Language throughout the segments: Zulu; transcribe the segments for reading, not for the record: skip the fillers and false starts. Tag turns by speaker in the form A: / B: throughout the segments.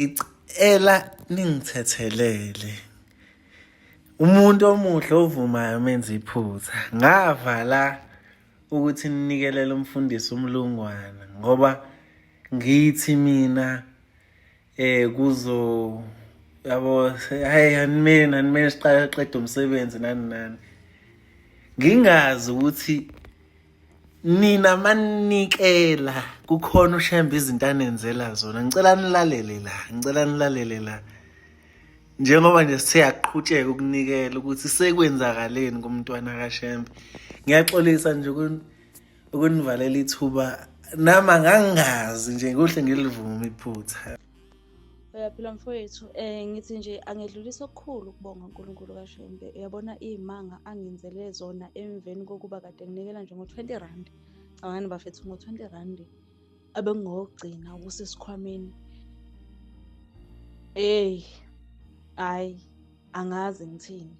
A: Ngicela ningithethelele. Umuntu omuhle ovumayo menza iphutha. Ngavala ukuthi ninikelele umfundisi umlungwana ngoba ngithi mina yabo hayi animele siqale qeda umsebenzi nani. Ngingazi ukuthi nina maninikela kukhona ushembe izinto anenzela zona. Ngicela nilalele la. Njengoba nje siyaqhutsheka ukunikela ukuthi sekwenzakaleni kumntwana kaShembe. Ngiyaxolisa nje ukunivalela ithuba nama ngangazi nje kuhle ngilivume iphutha.
B: Uyaphila mfowethu, ngithi nje angedlulisa okukhulu ukubonga uNkulunkulu kaShembe. Uyabona iy'manga angenzele zona emveni kokuba kade nginikela nje ngo-R20. Cabangani bafethu, ngo-R20 abengingokugcina okusesikhwameni. Hhayi, angazi ngithini.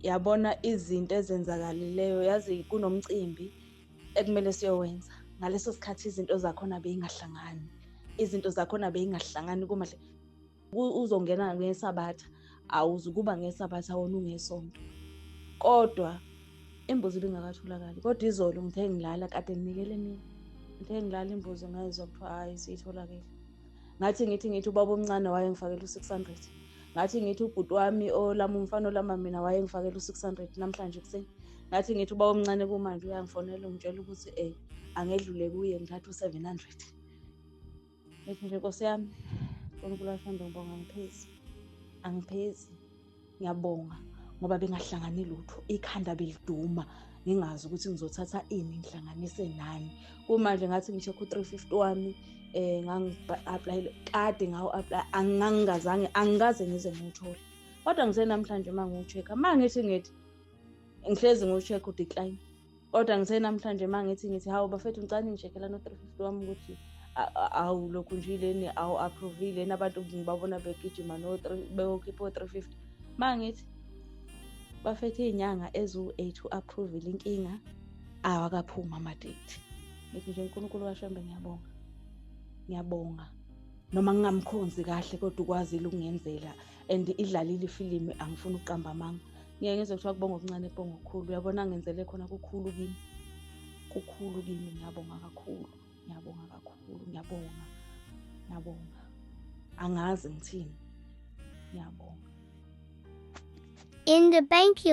B: Yabona izinto ezenzakalileyo, yazi kunomcimbi ekumele siyowenza. Ngaleso sikhathi izinto zakhona bey'ngahlangani kumahle. Uzongena ngesabatha, awuzukuba ngesabatha wona ungesonto. Kodwa imbuzi ibingakatholakali. Kodwa izolo ngithe ngilala kade nginikele nini. Ngithe ngilala imbuzi ngayizwa kuthiwa hhayi siyitholakele. Ngithi ubaba omncane wayengifakela u-600. Ngithi ubhuti wami umfana olama mina wayengifakela u-600 namhlanje ekuseni. Ngithi ubaba omncane kumanje uyangifonela ungitshela ukuthi angedlule kuye ngithathe u-700. Ngithi nje Nkosi yami, uNkulunkulu kaShembe ngibonga angiphezi. Ngiyabonga ngoba bengahlangani lutho. Ikhanda beliduma ngingazi ukuthi ngizothatha ini ngihlanganise nani. Kumanje ngathi ngi-check u-350 wami ngangi-applyele kade ngawu-apply angikaze ngize ngiwuthole. Kodwa ngithe namhlanje uma ngiwu-check-a ngithi ngihlezi ngiwu-check u-decline. Kodwa ngithe namhlanje ngithi hawu bafethu ngicela ningi-check-ela no-350 wami ukuthi awu lokhu nje yileni awu-approve-ile abantu ngibabona begijima beyokhipha o-350. Ngithi bafethu iy'nyanga eziwu-8 u-approve-ile inkinga awakaphumi ama-date. Ngithi nje uNkulunkulu kaShembe ngiyabonga noma ngingamkhonzi kahle kodwa ukwazile ukungenzela and idlalile ifilimu angifuni ukuqamba amanga. Ngiyeke ngizwe kuthiwa kubonga okuncane kubonga okukhulu. Uyabona ngenzele khona kukhulu kimi. Ngiyabonga kakhulu. Angazi ngithini. Ngiyabonga.
C: In the bank,